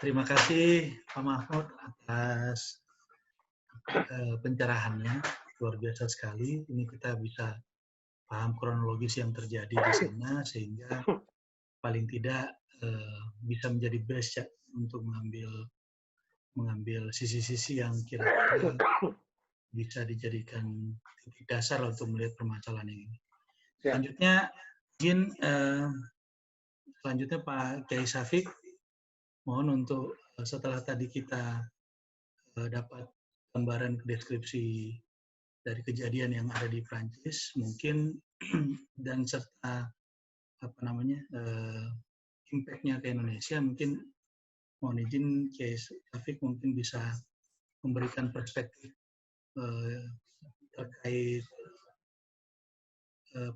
Terima kasih Pak Mahmud atas pencerahannya, luar biasa sekali. Ini kita bisa paham kronologis yang terjadi di sana sehingga paling tidak bisa menjadi base ya, untuk mengambil sisi-sisi yang kira-kira bisa dijadikan titik dasar untuk melihat permasalahan ini. Selanjutnya, selanjutnya Pak Kiai Syafiq, mohon untuk setelah tadi kita dapat gambaran deskripsi dari kejadian yang ada di Prancis, mungkin dan serta impact-nya ke Indonesia, mungkin mohon izin Kiai Syafiq mungkin bisa memberikan perspektif terkait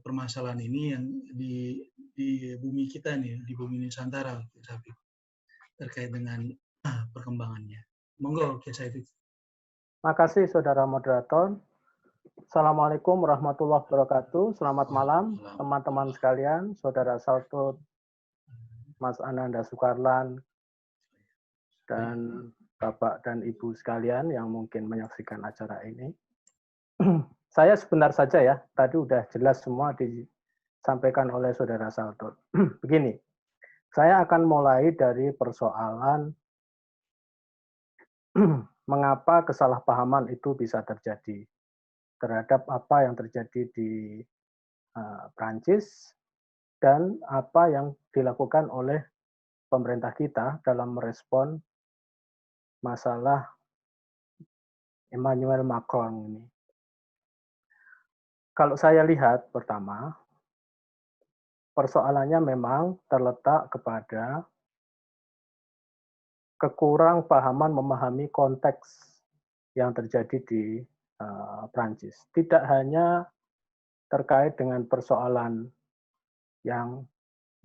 permasalahan ini yang di bumi kita nih, di bumi Nusantara, Kiai Syafiq, terkait dengan perkembangannya. Monggo, Kiai Syafiq. Makasih Saudara Moderator. Assalamualaikum warahmatullahi wabarakatuh. Selamat malam teman-teman sekalian, Saudara Saltut, Mas Ananda Sukarlan, dan Bapak dan Ibu sekalian yang mungkin menyaksikan acara ini. Saya sebentar saja ya, tadi udah jelas semua disampaikan oleh Saudara Saltut. Begini, saya akan mulai dari persoalan mengapa kesalahpahaman itu bisa terjadi terhadap apa yang terjadi di Prancis dan apa yang dilakukan oleh pemerintah kita dalam merespon masalah Emmanuel Macron ini. Kalau saya lihat pertama, persoalannya memang terletak kepada kekurang pahaman memahami konteks yang terjadi di Prancis. Tidak hanya terkait dengan persoalan yang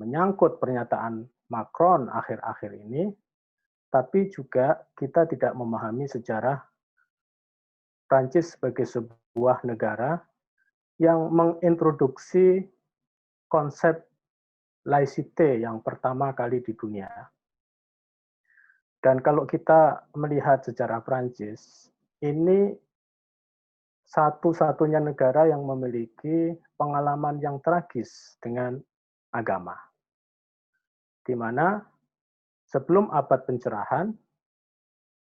menyangkut pernyataan Macron akhir-akhir ini, tapi juga kita tidak memahami sejarah Prancis sebagai sebuah negara yang mengintroduksi konsep laicite yang pertama kali di dunia. Dan kalau kita melihat sejarah Prancis, ini satu-satunya negara yang memiliki pengalaman yang tragis dengan agama. Di mana sebelum abad pencerahan,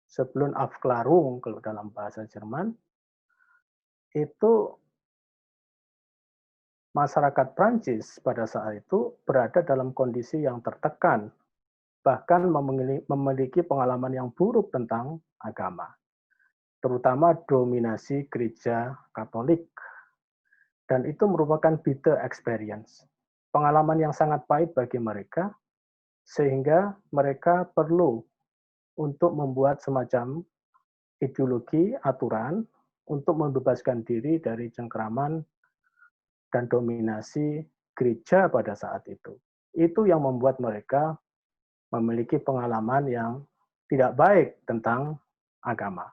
sebelum Aufklärung kalau dalam bahasa Jerman, itu masyarakat Prancis pada saat itu berada dalam kondisi yang tertekan, bahkan memiliki pengalaman yang buruk tentang agama, terutama dominasi gereja Katolik. Dan itu merupakan bitter experience, pengalaman yang sangat pahit bagi mereka, sehingga mereka perlu untuk membuat semacam ideologi, aturan, untuk membebaskan diri dari cengkeraman dan dominasi gereja pada saat itu. Itu yang membuat mereka memiliki pengalaman yang tidak baik tentang agama.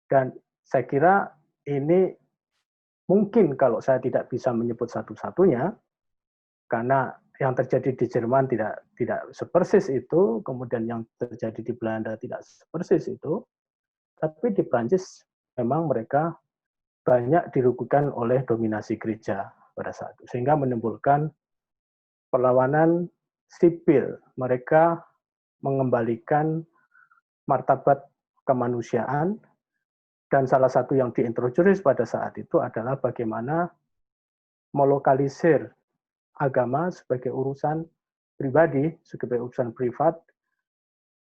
Dan saya kira ini mungkin kalau saya tidak bisa menyebut satu-satunya, karena yang terjadi di Jerman tidak sepersis itu, kemudian yang terjadi di Belanda tidak sepersis itu, tapi di Prancis memang mereka banyak dirugikan oleh dominasi gereja pada saat itu, sehingga menimbulkan perlawanan sipil. Mereka mengembalikan martabat kemanusiaan, dan salah satu yang diintroduksi pada saat itu adalah bagaimana melokalisir agama sebagai urusan pribadi, sebagai urusan privat,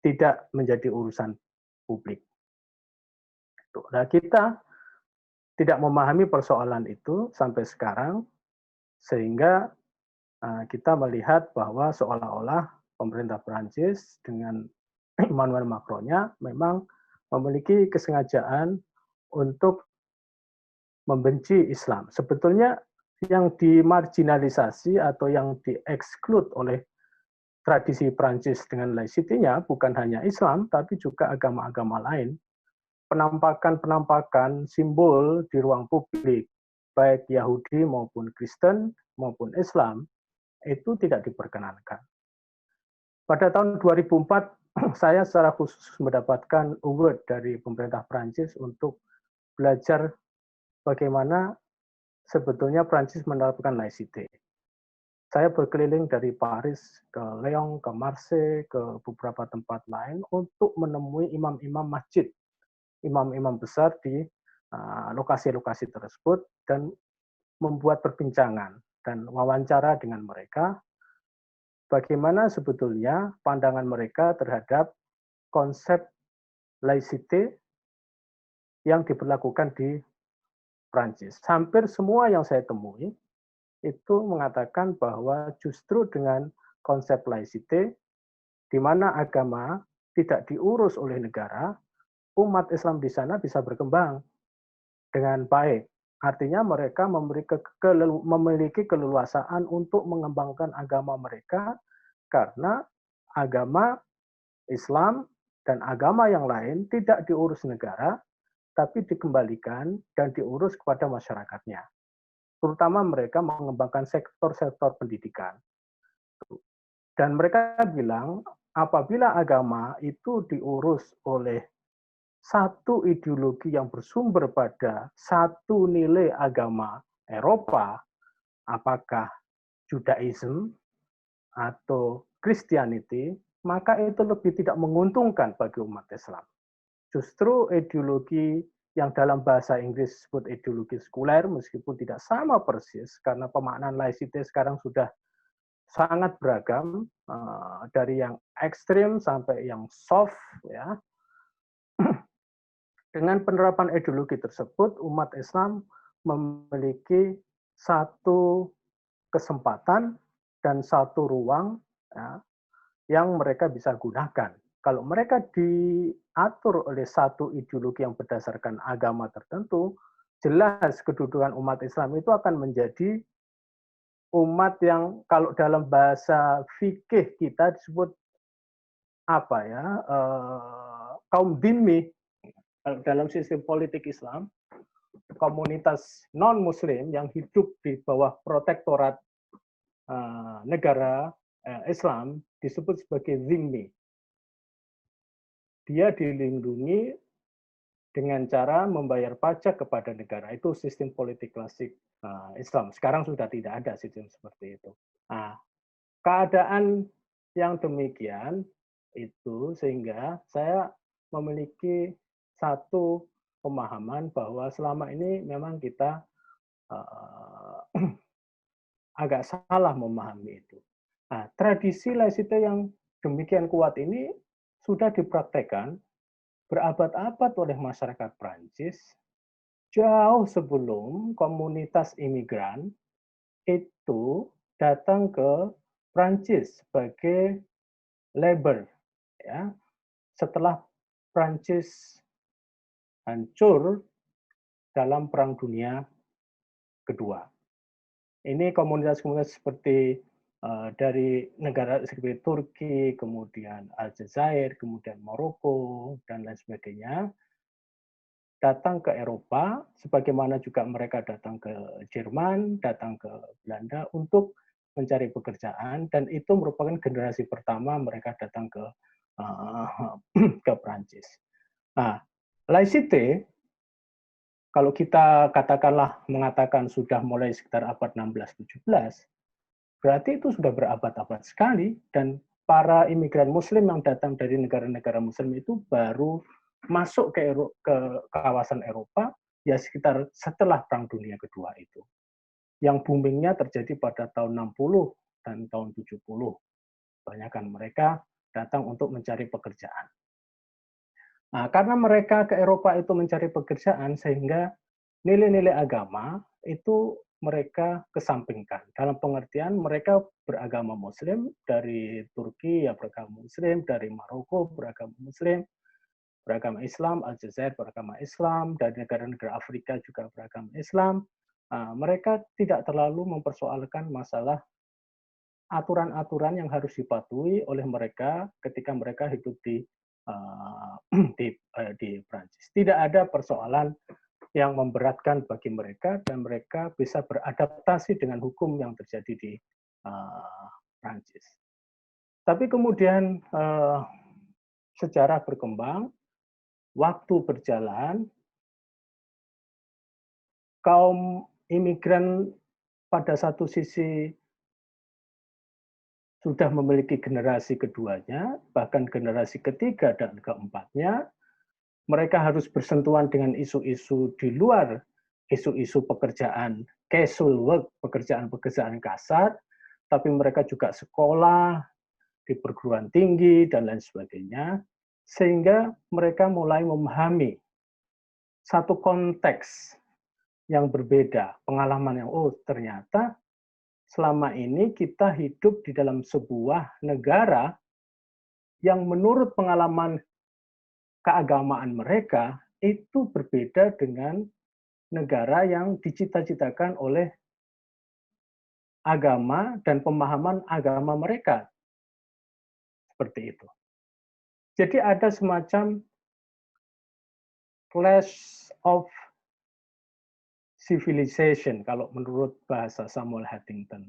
tidak menjadi urusan publik. Nah, kita tidak memahami persoalan itu sampai sekarang, sehingga kita melihat bahwa seolah-olah pemerintah Prancis dengan Emmanuel Macron-nya memang memiliki kesengajaan untuk membenci Islam. Sebetulnya yang dimarginalisasi atau yang dieksklud oleh tradisi Prancis dengan laicity-nya bukan hanya Islam, tapi juga agama-agama lain. Penampakan-penampakan simbol di ruang publik, baik Yahudi maupun Kristen maupun Islam, itu tidak diperkenankan. Pada tahun 2004 saya secara khusus mendapatkan award dari pemerintah Prancis untuk belajar bagaimana sebetulnya Prancis menerapkan laicite. Saya berkeliling dari Paris ke Lyon, ke Marseille, ke beberapa tempat lain untuk menemui imam-imam masjid, imam-imam besar di lokasi-lokasi tersebut dan membuat perbincangan dan wawancara dengan mereka bagaimana sebetulnya pandangan mereka terhadap konsep laicite yang diberlakukan di Prancis. Hampir semua yang saya temui itu mengatakan bahwa justru dengan konsep laicite, di mana agama tidak diurus oleh negara, umat Islam di sana bisa berkembang dengan baik. Artinya mereka memiliki keleluasaan untuk mengembangkan agama mereka karena agama Islam dan agama yang lain tidak diurus negara, tapi dikembalikan dan diurus kepada masyarakatnya. Terutama mereka mengembangkan sektor-sektor pendidikan. Dan mereka bilang, apabila agama itu diurus oleh satu ideologi yang bersumber pada satu nilai agama Eropa, apakah Judaism atau Christianity, maka itu lebih tidak menguntungkan bagi umat Islam. Justru ideologi yang dalam bahasa Inggris disebut ideologi sekuler, meskipun tidak sama persis, karena pemaknaan laicite sekarang sudah sangat beragam, dari yang ekstrim sampai yang soft, ya. Dengan penerapan ideologi tersebut, umat Islam memiliki satu kesempatan dan satu ruang, ya, yang mereka bisa gunakan. Kalau mereka diatur oleh satu ideologi yang berdasarkan agama tertentu, jelas kedudukan umat Islam itu akan menjadi umat yang kalau dalam bahasa fikih kita disebut apa ya, kaum dhimmi. Dalam sistem politik Islam, komunitas non-Muslim yang hidup di bawah protektorat negara Islam disebut sebagai dhimmi. Dia dilindungi dengan cara membayar pajak kepada negara. Itu sistem politik klasik Islam. Sekarang sudah tidak ada sistem seperti itu. Nah, keadaan yang demikian itu sehingga saya memiliki satu pemahaman bahwa selama ini memang kita agak salah memahami itu. Nah, tradisi laicite yang demikian kuat ini sudah dipraktekkan berabad-abad oleh masyarakat Prancis jauh sebelum komunitas imigran itu datang ke Prancis sebagai labor, ya. Setelah Prancis hancur dalam Perang Dunia Kedua. Ini komunitas-komunitas seperti dari negara seperti Turki, kemudian Aljazair, kemudian Maroko, dan lain sebagainya, datang ke Eropa, sebagaimana juga mereka datang ke Jerman, datang ke Belanda untuk mencari pekerjaan, dan itu merupakan generasi pertama mereka datang ke ke Prancis. Nah, laicite, kalau kita katakanlah mengatakan sudah mulai sekitar abad 16-17, berarti itu sudah berabad-abad sekali, dan para imigran Muslim yang datang dari negara-negara Muslim itu baru masuk ke kawasan Eropa ya sekitar setelah Perang Dunia Kedua itu. Yang boomingnya terjadi pada tahun 60 dan tahun 70. Kebanyakan mereka datang untuk mencari pekerjaan. Nah, karena mereka ke Eropa itu mencari pekerjaan, sehingga nilai-nilai agama itu mereka kesampingkan. Dalam pengertian mereka beragama Muslim, dari Turki ya beragama Muslim, dari Maroko beragama Muslim, beragama Islam, Aljazair beragama Islam, dari negara-negara Afrika juga beragama Islam. Mereka tidak terlalu mempersoalkan masalah aturan-aturan yang harus dipatuhi oleh mereka ketika mereka hidup di Prancis. Tidak ada persoalan yang memberatkan bagi mereka dan mereka bisa beradaptasi dengan hukum yang terjadi di Prancis. Tapi kemudian sejarah berkembang, waktu berjalan, kaum imigran pada satu sisi sudah memiliki generasi keduanya, bahkan generasi ketiga dan keempatnya, mereka harus bersentuhan dengan isu-isu di luar isu-isu pekerjaan casual work, pekerjaan-pekerjaan kasar, tapi mereka juga sekolah di perguruan tinggi dan lain sebagainya, sehingga mereka mulai memahami satu konteks yang berbeda, pengalaman yang ternyata selama ini kita hidup di dalam sebuah negara yang menurut pengalaman keagamaan mereka itu berbeda dengan negara yang dicita-citakan oleh agama dan pemahaman agama mereka. Seperti itu. Jadi ada semacam clash of civilization kalau menurut bahasa Samuel Huntington.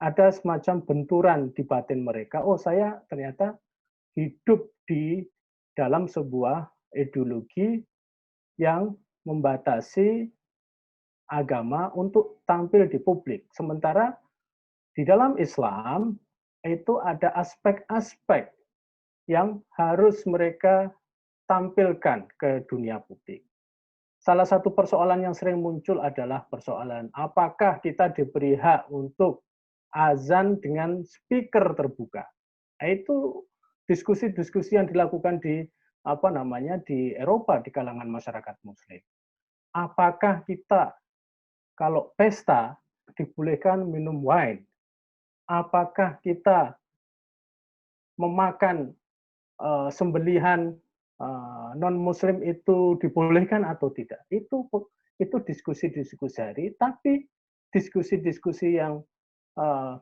Ada semacam benturan di batin mereka. Oh, saya ternyata hidup di dalam sebuah ideologi yang membatasi agama untuk tampil di publik. Sementara di dalam Islam itu ada aspek-aspek yang harus mereka tampilkan ke dunia publik. Salah satu persoalan yang sering muncul adalah persoalan apakah kita diberi hak untuk azan dengan speaker terbuka. Itu diskusi-diskusi yang dilakukan di di Eropa di kalangan masyarakat Muslim. Apakah kita kalau pesta dibolehkan minum wine? Apakah kita memakan sembelihan non-Muslim itu dibolehkan atau tidak? Itu diskusi-diskusi hari, tapi diskusi-diskusi yang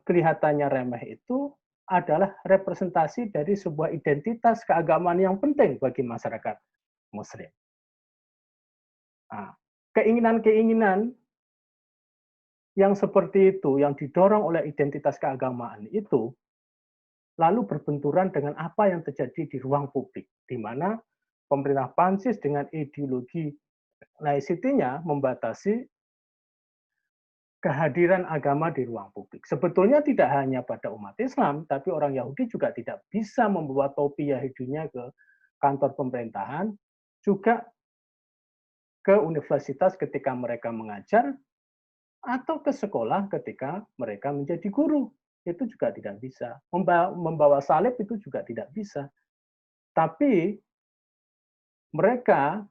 kelihatannya remeh itu adalah representasi dari sebuah identitas keagamaan yang penting bagi masyarakat Muslim. Nah, keinginan-keinginan yang seperti itu, yang didorong oleh identitas keagamaan itu, lalu berbenturan dengan apa yang terjadi di ruang publik, di mana pemerintah Prancis dengan ideologi laicity-nya membatasi kehadiran agama di ruang publik. Sebetulnya tidak hanya pada umat Islam, tapi orang Yahudi juga tidak bisa membawa topi Yahudinya ke kantor pemerintahan, juga ke universitas ketika mereka mengajar, atau ke sekolah ketika mereka menjadi guru. Itu juga tidak bisa. Membawa salib itu juga tidak bisa. Tapi mereka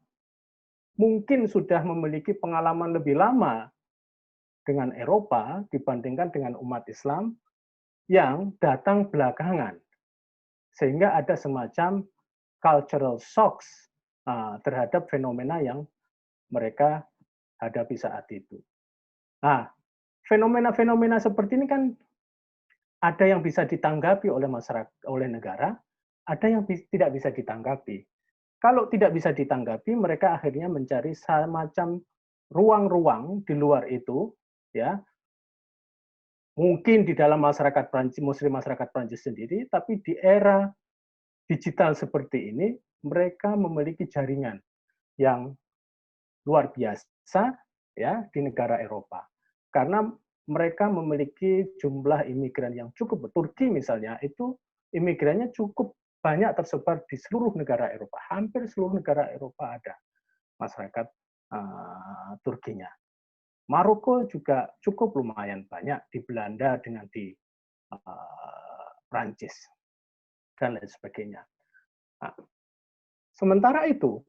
mungkin sudah memiliki pengalaman lebih lama dengan Eropa dibandingkan dengan umat Islam yang datang belakangan. Sehingga ada semacam cultural shocks terhadap fenomena yang mereka hadapi saat itu. Nah, fenomena-fenomena seperti ini kan ada yang bisa ditanggapi oleh masyarakat, oleh negara, ada yang tidak bisa ditanggapi. Kalau tidak bisa ditanggapi, mereka akhirnya mencari semacam ruang-ruang di luar itu, ya, mungkin di dalam masyarakat Prancis, Muslim masyarakat Prancis sendiri, tapi di era digital seperti ini, mereka memiliki jaringan yang luar biasa, ya, di negara Eropa. Karena mereka memiliki jumlah imigran yang cukup. Turki misalnya, itu imigrannya cukup banyak tersebar di seluruh negara Eropa. Hampir seluruh negara Eropa ada masyarakat Turkinya. Maroko juga cukup lumayan banyak di Belanda dengan di Prancis dan lain sebagainya. Nah, sementara itu,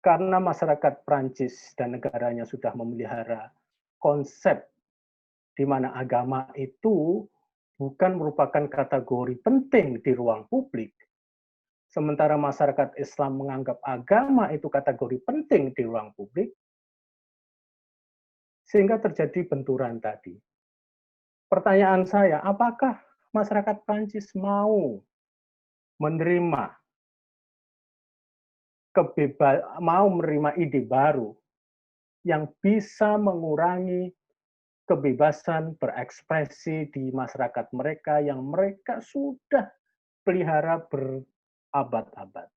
karena masyarakat Prancis dan negaranya sudah memelihara konsep di mana agama itu bukan merupakan kategori penting di ruang publik, sementara masyarakat Islam menganggap agama itu kategori penting di ruang publik, sehingga terjadi benturan tadi. Pertanyaan saya, apakah masyarakat Prancis mau menerima mau menerima ide baru yang bisa mengurangi kebebasan berekspresi di masyarakat mereka yang mereka sudah pelihara berabad-abad.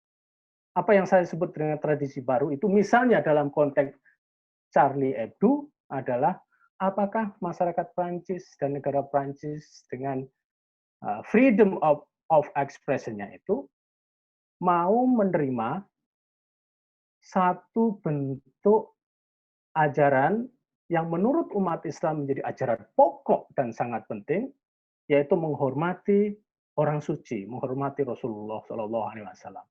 Apa yang saya sebut dengan tradisi baru itu misalnya dalam konteks Charlie Hebdo adalah apakah masyarakat Prancis dan negara Prancis dengan freedom of expression-nya itu mau menerima satu bentuk ajaran yang menurut umat Islam menjadi ajaran pokok dan sangat penting, yaitu menghormati orang suci, menghormati Rasulullah Shallallahu Alaihi Wasallam.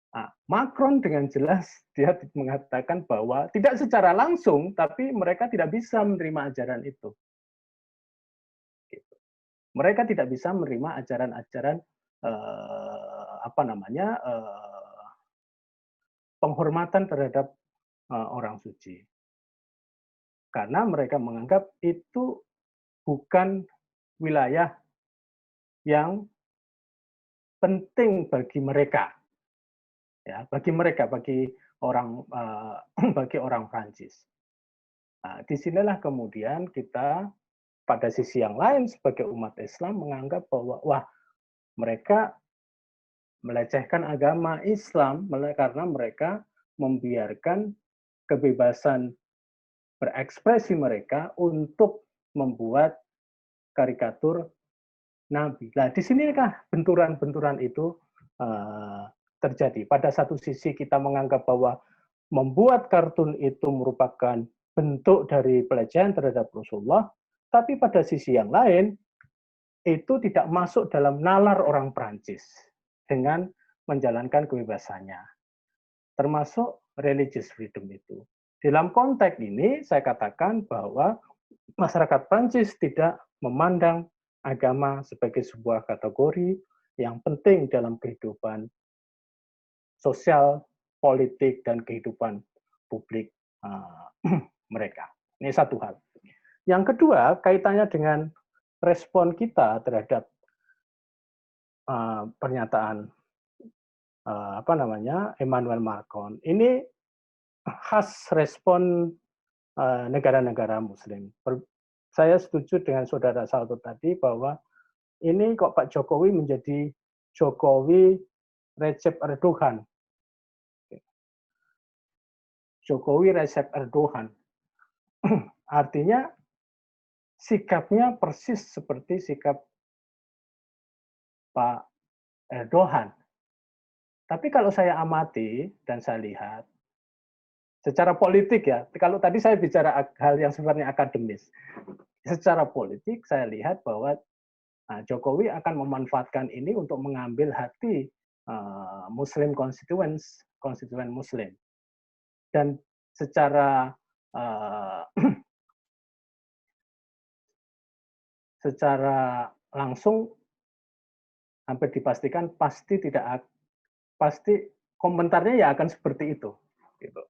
Nah, Macron dengan jelas dia mengatakan bahwa tidak secara langsung, tapi mereka tidak bisa menerima ajaran itu. Mereka tidak bisa menerima ajaran-ajaran penghormatan terhadap orang suci, karena mereka menganggap itu bukan wilayah yang penting bagi mereka, ya, bagi orang bagi orang Prancis. Nah, disinilah kemudian kita pada sisi yang lain sebagai umat Islam menganggap bahwa wah, mereka melecehkan agama Islam karena mereka membiarkan kebebasan berekspresi mereka untuk membuat karikatur Nabi. Nah, di sinikah benturan-benturan itu terjadi. Pada satu sisi kita menganggap bahwa membuat kartun itu merupakan bentuk dari pelecehan terhadap Rasulullah, tapi pada sisi yang lain itu tidak masuk dalam nalar orang Prancis dengan menjalankan kebebasannya, termasuk religious freedom itu. Dalam konteks ini saya katakan bahwa masyarakat Prancis tidak memandang agama sebagai sebuah kategori yang penting dalam kehidupan sosial, politik, dan kehidupan publik mereka. Ini satu hal. Yang kedua, kaitannya dengan respon kita terhadap pernyataan Emmanuel Macron. Ini khas respon negara-negara Muslim. Saya setuju dengan saudara Salto tadi bahwa ini kok Pak Jokowi menjadi Jokowi Recep Erdogan. Jokowi Recep Erdogan. Artinya sikapnya persis seperti sikap Pak Erdogan. Tapi kalau saya amati dan saya lihat, secara politik ya, kalau tadi saya bicara hal yang sifatnya akademis, secara politik saya lihat bahwa Jokowi akan memanfaatkan ini untuk mengambil hati Muslim konstituen Muslim. Dan secara langsung hampir dipastikan pasti komentarnya ya akan seperti itu. Gitu.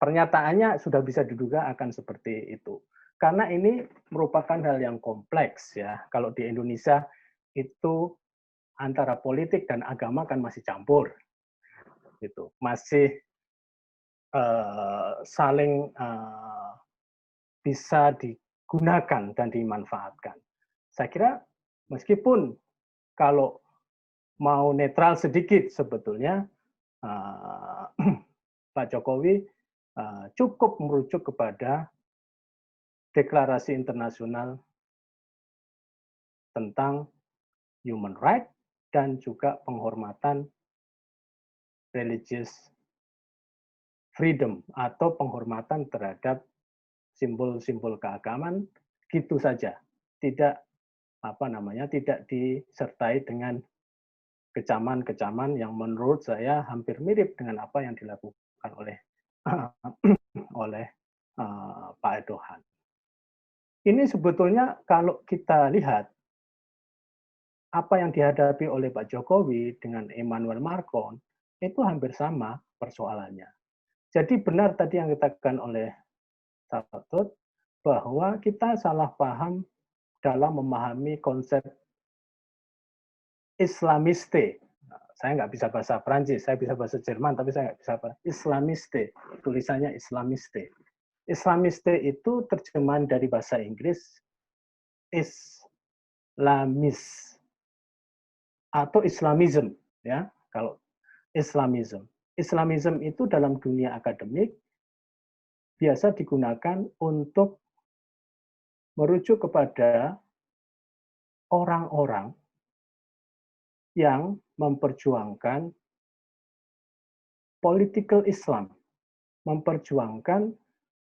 Pernyataannya sudah bisa diduga akan seperti itu. Karena ini merupakan hal yang kompleks ya. Kalau di Indonesia itu antara politik dan agama kan masih campur. Gitu. Masih saling bisa digunakan dan dimanfaatkan. Saya kira meskipun kalau mau netral sedikit sebetulnya Pak Jokowi cukup merujuk kepada deklarasi internasional tentang human right dan juga penghormatan religious freedom atau penghormatan terhadap simbol-simbol keagamaan gitu saja. Tidak tidak disertai dengan kecaman-kecaman yang menurut saya hampir mirip dengan apa yang dilakukan oleh Pak Erdogan. Ini sebetulnya kalau kita lihat apa yang dihadapi oleh Pak Jokowi dengan Emmanuel Macron itu hampir sama persoalannya. Jadi benar tadi yang dikatakan oleh Saltut bahwa kita salah paham dalam memahami konsep Islamiste. Saya nggak bisa bahasa Prancis, saya bisa bahasa Jerman, tapi saya nggak bisa bahasa Islamiste. Tulisannya Islamiste. Islamiste itu terjemahan dari bahasa Inggris Islamis. atau Islamism, ya. Kalau Islamism itu dalam dunia akademik biasa digunakan untuk merujuk kepada orang-orang yang memperjuangkan political Islam, memperjuangkan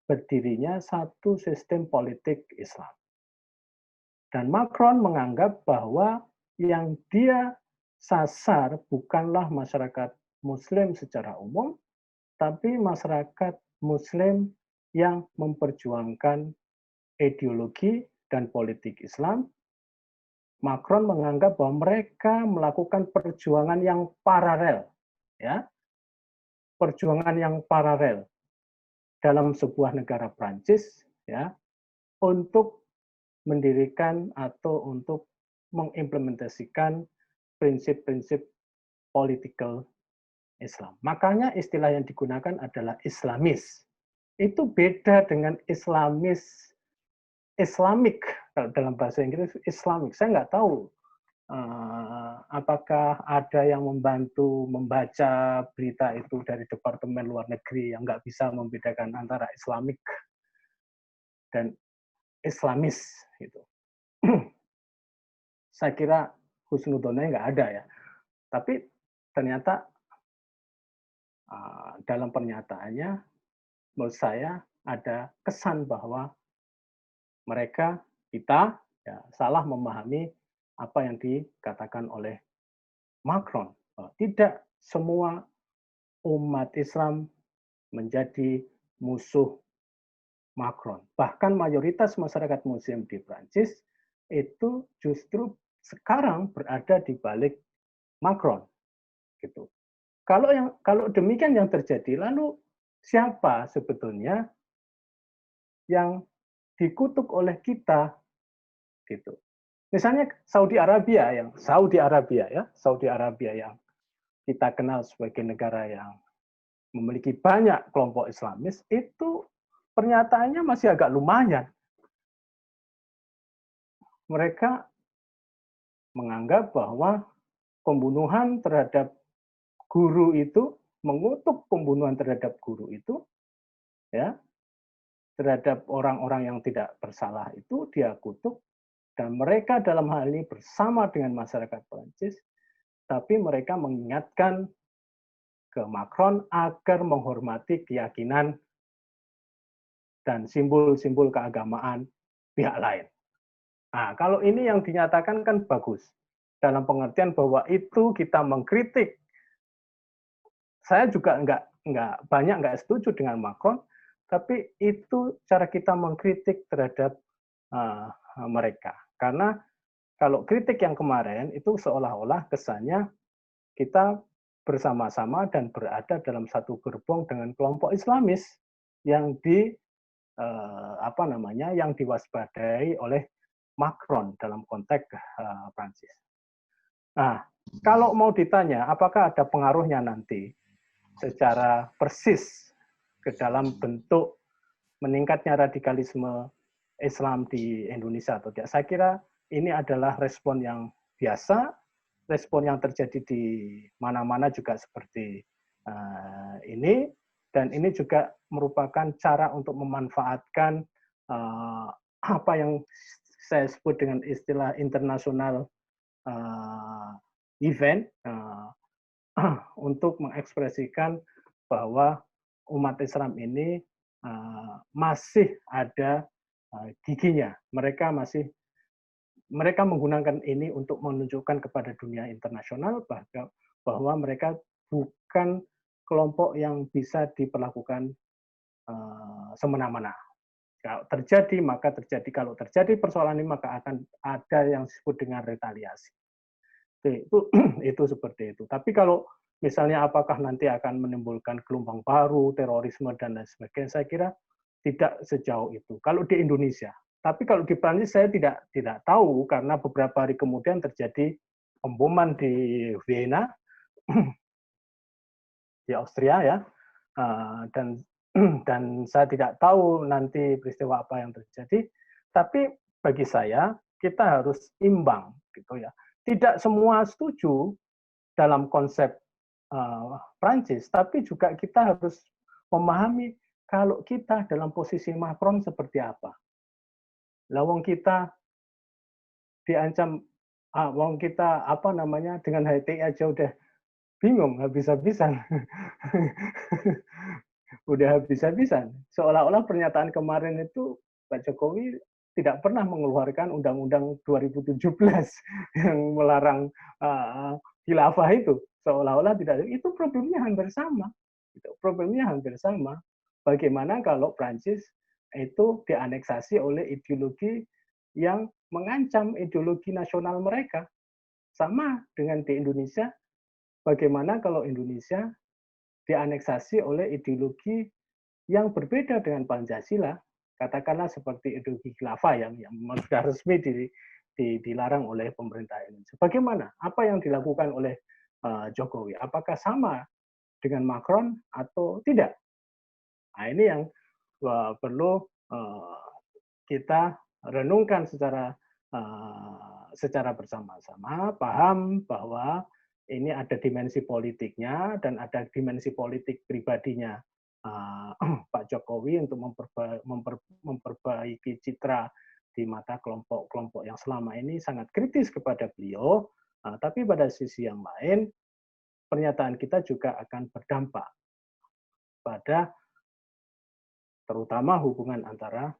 berdirinya satu sistem politik Islam. Dan Macron menganggap bahwa yang dia sasar bukanlah masyarakat Muslim secara umum, tapi masyarakat Muslim yang memperjuangkan ideologi dan politik Islam. Macron menganggap bahwa mereka melakukan perjuangan yang paralel, ya, perjuangan yang paralel dalam sebuah negara Prancis, ya, untuk mendirikan atau untuk mengimplementasikan prinsip-prinsip political Islam. Makanya istilah yang digunakan adalah Islamis. Itu beda dengan Islamic, kalau dalam bahasa Inggris Islamic. Saya nggak tahu apakah ada yang membantu membaca berita itu dari Departemen Luar Negeri yang nggak bisa membedakan antara Islamic dan Islamis gitu. Saya kira husnudonnya nggak ada ya. Tapi ternyata dalam pernyataannya menurut saya ada kesan bahwa kita ya, salah memahami apa yang dikatakan oleh Macron. Tidak semua umat Islam menjadi musuh Macron. Bahkan mayoritas masyarakat Muslim di Prancis itu justru sekarang berada di balik Macron. Gitu. Kalau demikian yang terjadi, lalu siapa sebetulnya yang dikutuk oleh kita? Gitu. Misalnya Saudi Arabia yang kita kenal sebagai negara yang memiliki banyak kelompok Islamis, itu pernyataannya masih agak lumayan. Mereka menganggap bahwa pembunuhan terhadap guru itu, mengutuk pembunuhan terhadap guru itu, ya, terhadap orang-orang yang tidak bersalah itu dia kutuk, dan mereka dalam hal ini bersama dengan masyarakat Prancis, tapi mereka mengingatkan ke Macron agar menghormati keyakinan dan simbol-simbol keagamaan pihak lain. Nah, kalau ini yang dinyatakan kan bagus. Dalam pengertian bahwa itu kita mengkritik. Saya juga nggak setuju dengan Macron, tapi itu cara kita mengkritik terhadap mereka. Karena kalau kritik yang kemarin itu seolah-olah kesannya kita bersama-sama dan berada dalam satu gerbong dengan kelompok Islamis yang yang diwaspadai oleh Macron dalam konteks Prancis. Nah, kalau mau ditanya apakah ada pengaruhnya nanti secara persis ke dalam bentuk meningkatnya radikalisme Islam di Indonesia atau tidak, saya kira ini adalah respon yang biasa, respon yang terjadi di mana-mana juga seperti ini, dan ini juga merupakan cara untuk memanfaatkan apa yang saya sebut dengan istilah internasional event untuk mengekspresikan bahwa umat Islam ini masih ada giginya. Mereka menggunakan ini untuk menunjukkan kepada dunia internasional bahwa mereka bukan kelompok yang bisa diperlakukan semena-mena. Kalau terjadi, maka terjadi. Kalau terjadi persoalan ini, maka akan ada yang disebut dengan retaliasi. Itu seperti itu. Tapi kalau misalnya apakah nanti akan menimbulkan gelombang baru, terorisme, dan lain sebagainya, saya kira tidak sejauh itu. Kalau di Indonesia. Tapi kalau di Prancis saya tidak tahu karena beberapa hari kemudian terjadi pemboman di Vienna, di Austria ya, dan saya tidak tahu nanti peristiwa apa yang terjadi. Tapi bagi saya kita harus imbang gitu ya. tidak semua setuju dalam konsep Prancis, tapi juga kita harus memahami kalau kita dalam posisi Macron seperti apa. Lawang kita diancam, wong kita apa namanya dengan HTI aja udah bingung habis-habisan, udah habis-habisan. Seolah-olah pernyataan kemarin itu Pak Jokowi tidak pernah mengeluarkan Undang-Undang 2017 yang melarang khilafah itu. Seolah-olah tidak, itu problemnya hampir sama. Problemnya hampir sama. Bagaimana kalau Prancis itu dianeksasi oleh ideologi yang mengancam ideologi nasional mereka. Sama dengan di Indonesia, bagaimana kalau Indonesia dianeksasi oleh ideologi yang berbeda dengan Pancasila, katakanlah seperti ideologi khilafah yang sudah resmi dilarang oleh pemerintah Indonesia. Bagaimana? Apa yang dilakukan oleh Jokowi? Apakah sama dengan Macron atau tidak? Nah, ini yang perlu kita renungkan secara bersama-sama, paham bahwa ini ada dimensi politiknya dan ada dimensi politik pribadinya Pak Jokowi untuk memperbaiki citra di mata kelompok-kelompok yang selama ini sangat kritis kepada beliau. Tapi pada sisi yang lain, pernyataan kita juga akan berdampak pada terutama hubungan antara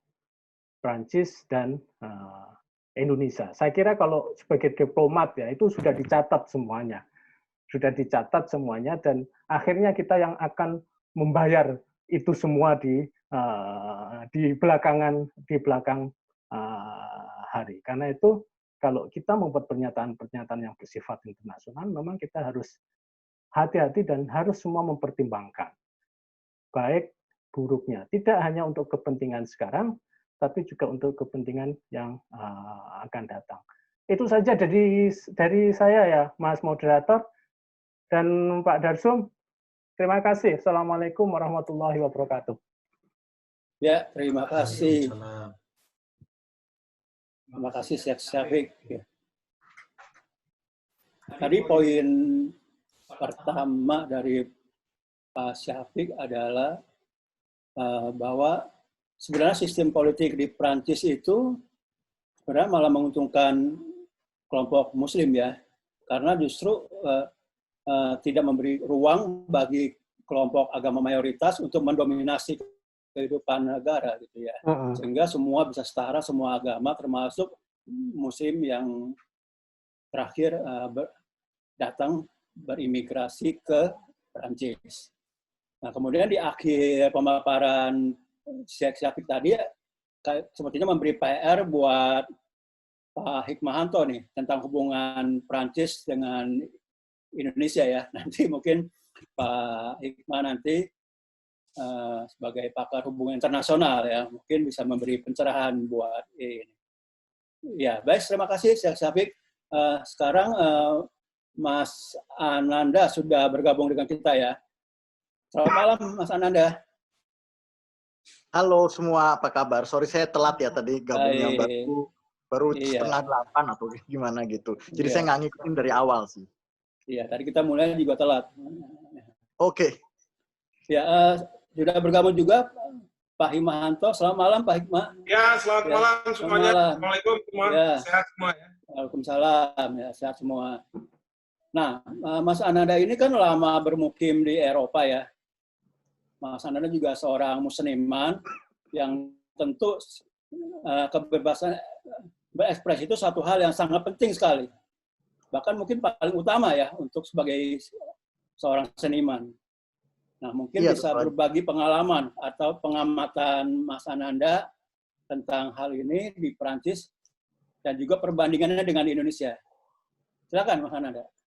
Prancis dan Indonesia. Saya kira kalau sebagai diplomat ya itu sudah dicatat semuanya. Sudah dicatat semuanya dan akhirnya kita yang akan membayar itu semua di belakang hari. Karena itu kalau kita membuat pernyataan-pernyataan yang bersifat internasional, memang kita harus hati-hati dan harus semua mempertimbangkan baik buruknya. Tidak hanya untuk kepentingan sekarang, tapi juga untuk kepentingan yang akan datang. Itu saja dari saya ya, Mas Moderator dan Pak Darsum. Terima kasih. Assalamualaikum warahmatullahi wabarakatuh. Ya, terima kasih. Terima kasih Syekh Syafiq. Tadi poin pertama dari Pak Syafiq adalah bahwa sebenarnya sistem politik di Prancis itu sebenarnya malah menguntungkan kelompok Muslim ya, karena justru tidak memberi ruang bagi kelompok agama mayoritas untuk mendominasi kehidupan negara gitu ya, sehingga semua bisa setara, semua agama termasuk Muslim yang terakhir datang berimigrasi ke Prancis. Nah, kemudian di akhir pemaparan Syekh Syafiq tadi, sepertinya memberi PR buat Pak Hikmahanto nih, tentang hubungan Prancis dengan Indonesia ya. Nanti mungkin Pak Hikmah nanti sebagai pakar hubungan internasional ya, mungkin bisa memberi pencerahan buat ini. Ya, baik, terima kasih Syekh Syafiq. Sekarang Mas Ananda sudah bergabung dengan kita ya. Selamat malam, Mas Ananda. Halo semua, apa kabar? Sorry saya telat ya tadi gabungnya baru Iya. 7:30 atau gimana gitu. Jadi saya nggak ngikutin dari awal sih. Iya, tadi kita mulai juga telat. Oke. Ya, sudah bergabung juga Pak Hikmahanto. Selamat malam, Pak Hikmah. Ya, selamat malam semuanya. Assalamualaikum semua. Ya. Sehat semua ya. Waalaikumsalam, ya, sehat semua. Nah, Mas Ananda ini kan lama bermukim di Eropa ya. Mas Ananda juga seorang musliman yang tentu kebebasan berekspresi itu satu hal yang sangat penting sekali. Bahkan mungkin paling utama ya untuk sebagai seorang seniman. Nah, mungkin bisa berbagi pengalaman atau pengamatan Mas Ananda tentang hal ini di Prancis dan juga perbandingannya dengan Indonesia. Silakan Mas Ananda.